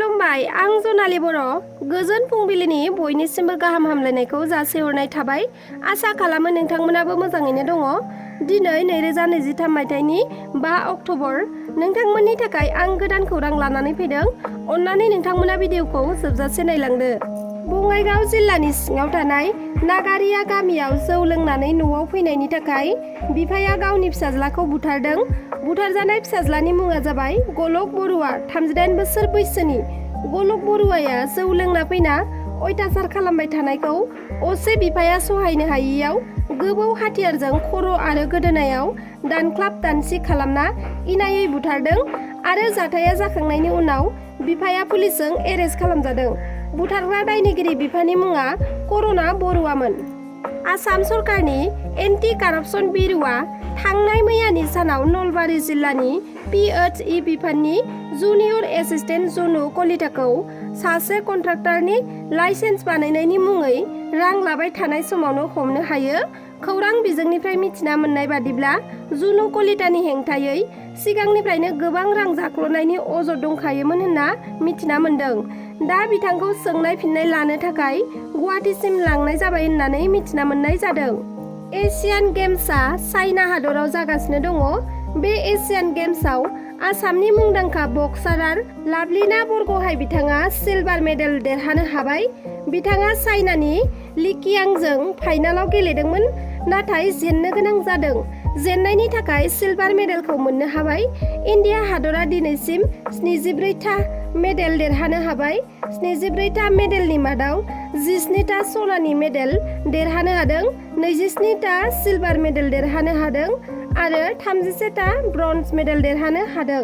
खुलुमबाय आं जनालि बर' गोजोन फुंबिलिनि बयनिसिमबो गाहाम हामलायनायखौ जासिहरनाय थाबाय। आसा खालामो नोंथांमोनाबो मोजाङैनो दङ। दिनै 2023 मायथाइनि 5 अक्ट'बर नोंथांमोननि थाखाय आं गोदान खौरां लानानै फैदों। अन्नानै नोंथांमोना भिडिअखौ जोबजासे नायलांदो। बङाइगाव जिल्लानि सिङाव थानाय नागारिया गामियाव जौ लोंनानै न'आव फैनायनि थाखाय बिफाया गावनि फिसाज्लाखौ बुथारदों। बुथारजानाय फिसाज्लानि मुङा जाबाय गलक बरुवा 38 बोसोर बैसोनि। गलक बरुवाया जौ लोंना फैना अयथासार खालामबाय थानायखौ असे बिफाया सहायनो हायियाव गोबौ हाथियारजों खर' आरो गोदोनायाव दानख्लाब दानसि खालामना इनायै बुथारदों आरो जाथाया जाखांनायनि उनाव बिफाया पुलिसजों एरेस्ट खालामजादों। बुथारग्रा दायनिगिरि बिफानि मुङा कर'ना बरुवामोन। आसाम सरकारनि एन्टि कारापसन बिउर'आ थांनाय मैयानि सानाव नलबारि जिल्लानि PHE बिफाननि जुनियर एसिस्टेन्ट जनु कलिताखौ सासे कन्ट्राक्टरनि लाइसेन्स बानायनायनि मुङै रां लाबाय थानाय समावनो हमनो हायो। खौरां बिजोंनिफ्राय मिथिना मोननाय बादिब्ला जुनु कलितानि हेंथायै सिगांनिफ्रायनो गोबां रां जाख्ल'नायनि अजद दंखायोमोन होनना मिथिना मोन्दों। दा बिथांखौ सोंनाय फिननाय लानो थाखाय गुवाहाटीसिम लांनाय जाबाय होननानै मिथिना मोननाय जादों। एशियान गेम्सआ चाइना हादराव जागासिनो दङ। बे एशियान गेम्सआव आसामनि मुंदांखा बक्सारार लाभलिना बरग'हाइ बिथाङा सिलभार मेडेल देरहानो हाबाय। बिथाङा चाइनानि लिकियांजों फाइनालाव गेलेदोंमोन, नाथाय जेननो गोनां जादों। जेननायनि थाखाय सिलभार मेडेलखौ मोननो हाबाय। इन्डिया हादरा दिनैसिम 74था मेडेल देरहानो हाबाय। 74था मेडेलनि मादाव 17था सनानि मेडेल देरहानो हादों, 27था सिलभार मेडेल देरहानो हादों आरो 31था ब्रन्ज मेडेल देरहानो हादों।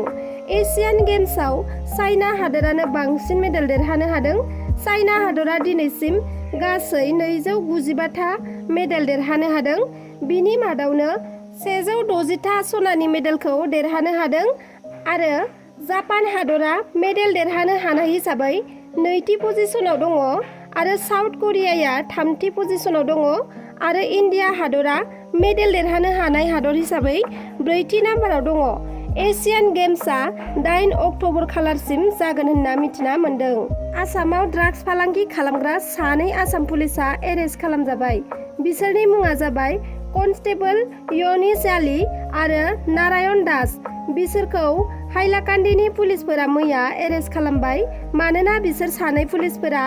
एशियान गेम्सआव चाइना हादोरानो बांसिन मेडेल देरहानो हादों। चाइना हादरा दिनैसिम गासै 295था मेडेल देरहानो हादों। बिनि मादावनो 160था सनानि मेडेलखौ देरहानो हादों आरो जापान हादरा मेडेल देरहानो हानाय हिसाबै नैथि पजिशनाव दङ आरो साउथ करियाया थामथि पजिशनाव दङ आरो इन्डिया हादरा मेडेल देरहानो हानाय हादर हिसाबै ब्रैथि नाम्बाराव दङ। एशियान गेम्सआ 8 अक्ट'बर खालारसिम जागोन होनना मिथिना मोन्दों। आसामाव ड्राग्स फालांगि खालामग्रा सानै आसाम पुलिसआ एरेस्ट खालामजाबाय। बिसोरनि मुङा जाबाय कनस्टेबल यनिश आली आरो नारायण दास। बिसोरखौ हाइलाकान्दिनि पुलिसफोरा मैया एरेस्ट खालामबाय मानोना बिसोर सानै पुलिसफोरा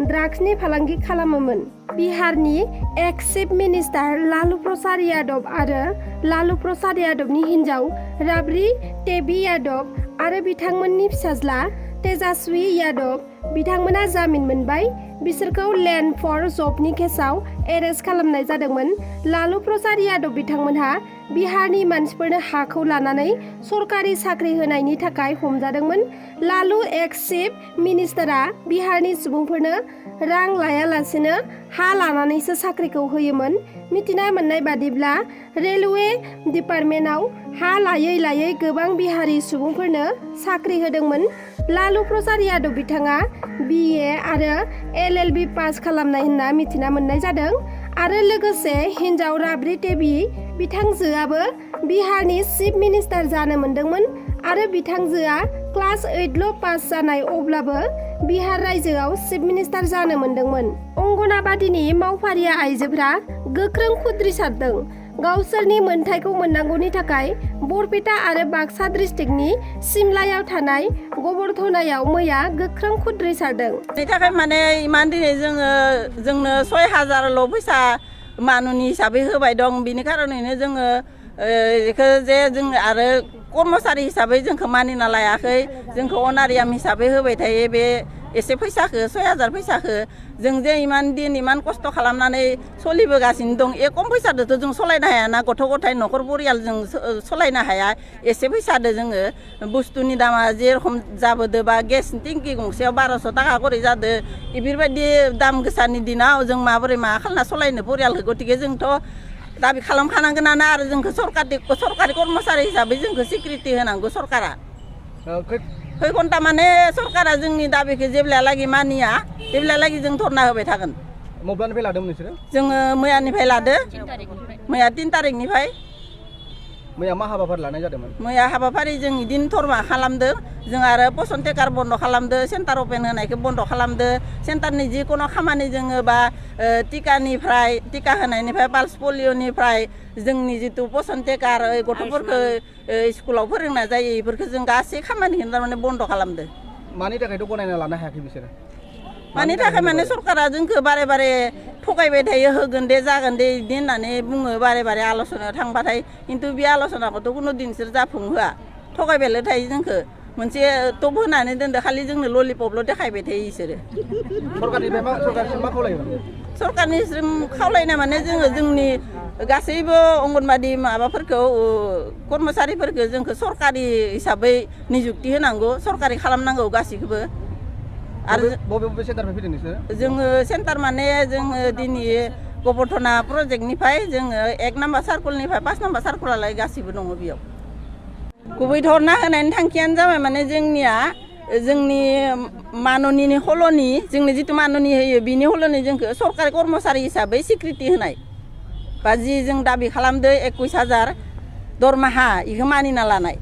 ड्राग्सनि फालांगि खालामोमोन। बिहारनि एक्स चिफ मिनिस्टार लालु प्रसाद यादव आरो लालु प्रसाद यादवनि हिन्जाव राबड़ी देवी यादव आरो बिथांमोननि फिसाज्ला तेजास्वी यादव बिथांमोना जामिन मोनबाय। बिसोरखौ लेन्ड फर जबनि केसाव एरेस्ट खालामनाय जादोंमोन। लालु प्रसाद यादव बिथांमोनहा बिहारनि मानसिफोरनो हाखौ लानानै सरकारि साख्रि होनायनि थाखाय हमजादोंमोन। लालु एक्स चिफ मिनिस्टारा बिहारनि सुबुंफोरनो रां लायालासेनो हा लानानैसो साख्रिखौ होयोमोन। मिथिना मोननाय बादिब्ला रेलवे डिपार्टमेन्टआव हा लायै लायै गोबां बिहारि सुबुंफोरनो साख्रि होदोंमोन। लालु प्रसाद यादव बिथाङा BA आरो LLB पास खालामनाय होनना मिथिना मोननाय जादों आरो लोगोसे हिन्जाव राबड़ी देवी बिथांजोआबो बिहारनि चिफ मिनिस्टार जानो मोनदोंमोन आरो बिथांजोआ क्लास 8ल' पास जानाय अब्लाबो बिहार रायजोआव चिफ मिनिस्टार जानो मोनदोंमोन। अंगनाबादिनि मावफारिया आइजोफोरा गोख्रों खुद्रिसारदों। गावसोरनि मोनथायखौ मोननांगौनि थाखाय बरपेटा आरो बाक्सा डिस्ट्रिक्टनि सिमलायाव थानाय गबरधनायाव मैया गोख्रों खुद्रिसारदों। बेनि थाखाय माने इमान दिनै जोंनो 6000ल' फैसा मानुनि हिसाबै होबाय दं। बिनि खारनैनो जोङो बेखौ जे जों आरो कर्मचारि हिसाबै जोंखौ मानिना लायाखै, जोंखौ अनारियाम हिसाबै होबाय थायो। बे एसे फैसाखौ 6000 फैसाखौ जों जे इमान दिन इमान खस्थ' खालामनानै सोलिबोगासिनो दं। खम फैसादोथ' जों सालायनो हायाना, गथ' गथाय न'खर परियाल जों सालायनो हाया। एसे फैसादो जोङो बुस्थुनि दामा जेरखम जाबोदो बा गेस टेंकि गंसेयाव 1200 थाखा करि जादो, बेफोरबायदि दाम गोसानि दिनाव जों माबोरै मा खालामना सालायनो परियालखौ। गतिके जोंथ' दाबि खालामखानांगोनानो आरो जोंखौ सरकारि कर्मचारि हिसाबै जोंखौ सिकिउरिटि होनांगौ सरकारा। खै घन्टा माने सरकारा जोंनि दाबिखौ जेब्लालागि मानिया जेब्लालागि जों धरना होबाय थागोन। मब्लानिफ्राय लादोंमोन नोंसोरो? जोङो मैयानिफ्राय लादो, मैया 3 तारिखनिफ्राय। मैया मा हाबाफारि लानाय जादोंमोन मैया हाबाफारि जों इदिनो धर्मा खालामदों जों आरो पसन्टेकार बन्द खालामदो सेन्टार अपेन होनायखौ बन्द खालामदो सेन्टारनि जिखुनु खामानि जोङो बा टिका होनायनिफ्राय पाल्स पलिअनिफ्राय जोंनि जितु पसन्टेकार गथ'फोरखौ स्कुलाव फोरोंनाय जायो बेफोरखौ जों गासै खामानिखौनो थारमाने बन्द खालामदो मानि थाखायथ' गनायना लानो हायाखै बिसोरो मानि थाखाय माने सरकारा जोंखौ बारे बारे थगायबाय थायो होगोन दे जागोन दे बिदि होननानै बुङो बारे बारे आल'सनायाव थांबाथाय खिन्थु बे आल'सनाखौथ' कुनु दिन बिसोर जाफुंहोआ थगायबायल' थायो जोंखौ मोनसे टप होनानै दोनदो खालि जोंनो ललिपपल' देखायबाय थायो बिसोरो सरकारनिसिम मा खावलायोमोन सरकारनिसिम खावलायनाय माने जोङो जोंनि गासैबो अंगनबादि माबाफोरखौ कर्मचारिफोरखौ जोंखौ सरकारि हिसाबै निजुक्ति होनांगौ सरकारि खालामनांगौ गासैखौबो आरो बबे सेन्टारनिफ्राय फैदों नोंसोर जोङो सेन्टार माने जोङो दिनै गबर्थना प्रजेक्टनिफ्राय जोङो 1 नाम्बार सार्कुलनिफ्राय 5 नाम्बार सार्कुलालाय गासिबो दङ बेयाव गुबै धरना होनायनि थांखियानो जाबाय माने जोंनिया जोंनि माननिनि हल'नि जोंनो जितु माननि होयो बिनि हल'नि जोंखौ सरकारि कर्मचारि हिसाबै स्वीकृति होनाय बा जि जों दाबि खालामदो 21,000 दरमाहा बेखौ मानिना लानाय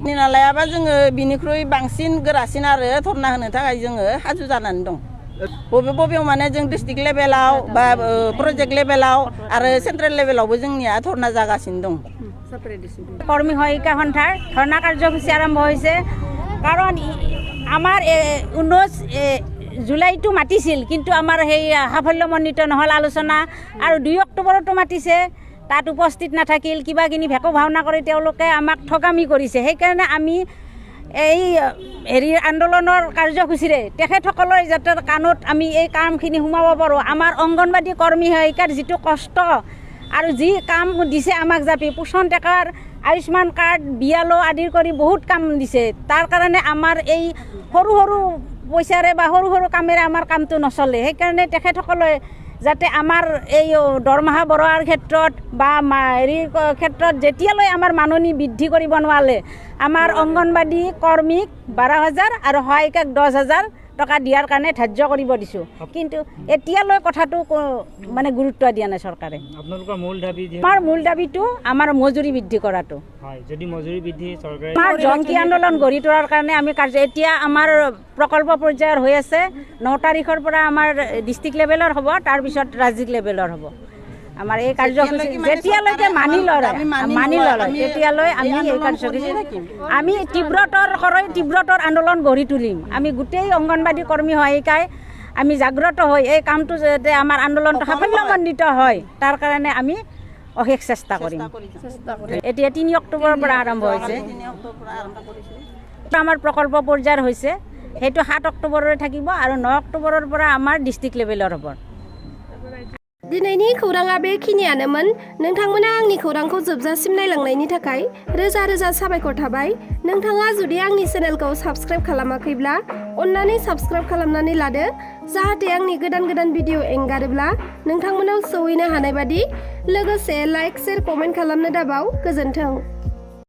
मानिना लायाबा जोङो बिनिख्रुइ बांसिन गोरासिन आरो धरना होनो थाखाय जोङो हाजु जानानै दं बबेयाव माने जों डिस्ट्रिक्ट लेभेलाव बा प्रजेक्ट लेभेलाव आरो सेन्ट्रेल लेभेलावबो जोंनिया धरना जागासिनो दं কৰ্মী সহায়িকা সন্থাৰ ধৰ্ণা কাৰ্যসূচী আৰম্ভ হৈছে কাৰণ আমাৰ 19 জুলাইটো মাতিছিল কিন্তু আমাৰ সেই সাফল্যমণ্ডিত নহ'ল আলোচনা আৰু 2 অক্টোবৰতো মাতিছে তাত উপস্থিত নাথাকিল কিবা কিনি ভেকো ভাওনা কৰি তেওঁলোকে আমাক ঠগামি কৰিছে সেইকাৰণে আমি এই আন্দোলনৰ কাৰ্যসূচীৰে তেখেতসকলৰ যাতে কাণত আমি এই কামখিনি সোমাব পাৰোঁ আমাৰ অংগনবাদী কৰ্মী সহায়িকাৰ যিটো কষ্ট আৰু যি কাম দিছে আমাক যাপি পোষণ টেকাৰ আয়ুষ্মান কাৰ্ড বিয়ালো আদিৰ কৰি বহুত কাম দিছে তাৰ কাৰণে আমাৰ এই সৰু সৰু পইচাৰে বা সৰু সৰু কামেৰে আমাৰ কামটো নচলে সেইকাৰণে তেখেতসকলে যাতে আমাৰ এই দৰমহা বঢ়োৱাৰ ক্ষেত্ৰত বা হেৰিৰ ক্ষেত্ৰত যেতিয়ালৈ আমাৰ মাননি বৃদ্ধি কৰিব নোৱাৰে আমাৰ অংগনবাদী কৰ্মীক 12,000 আৰু সহায়িকাক 10,000 টকা দিয়াৰ কাৰণে ধাৰ্য কৰিব দিছোঁ কিন্তু এতিয়ালৈ কথাটো মানে গুৰুত্ব দিয়া নাই চৰকাৰে আপোনালোকৰ মূল দাবী আমাৰ মূল দাবীটো আমাৰ মজুৰি বৃদ্ধি কৰাটো হয় যদি মজুৰি বৃদ্ধি চৰকাৰে আমাৰ জংকী আন্দোলন গঢ়ি তোলাৰ কাৰণে আমি এতিয়া আমাৰ প্ৰকল্প পৰ্যায়ৰ হৈ আছে 9 তাৰিখৰ পৰা আমাৰ ডিষ্ট্ৰিক্ট লেভেলৰ হ'ব তাৰপিছত ৰাজ্যিক লেভেলৰ হ'ব আমাৰ এই কাৰ্যসূচী যেতিয়ালৈকে মানি লয় তেতিয়ালৈ আমি এই কাৰ্যসূচী আমি তীব্ৰতৰ আন্দোলন গঢ়ি তুলিম আমি গোটেই অংগনবাদী কৰ্মী সহায়িকাই আমি জাগ্ৰত হৈ এই কামটো যাতে আমাৰ আন্দোলনটো সাফল্যমণ্ডিত হয় তাৰ কাৰণে আমি অশেষ চেষ্টা কৰিম এতিয়া 3 অক্টোবৰৰ পৰা আৰম্ভ হৈছে আমাৰ প্ৰকল্প পৰ্যায়ৰ হৈছে সেইটো 7 অক্টোবৰলৈ থাকিব আৰু 9 অক্টোবৰৰ পৰা আমাৰ ডিষ্ট্ৰিক্ট লেভেলৰ হ'ব दिनैनि खौराङा बेखिनियानोमोन नोंथांमोना आंनि खौरांखौ जोबजासिम नायलांनायनि थाखाय रोजा रोजा साबायखर थाबाय नोंथाङा जुदि आंनि चेनेलखौ साबस्क्राइब खालामाखैब्ला अन्नानै साबस्क्राइब खालामनानै लादो जाहाथे आंनि गोदान भिडिअ एंगारोब्ला नोंथांमोनाव सौहैनो हानाय बादि लोगोसे लाइक शेयार कमेन्ट खालामनो दाबाव गोजोन्थों।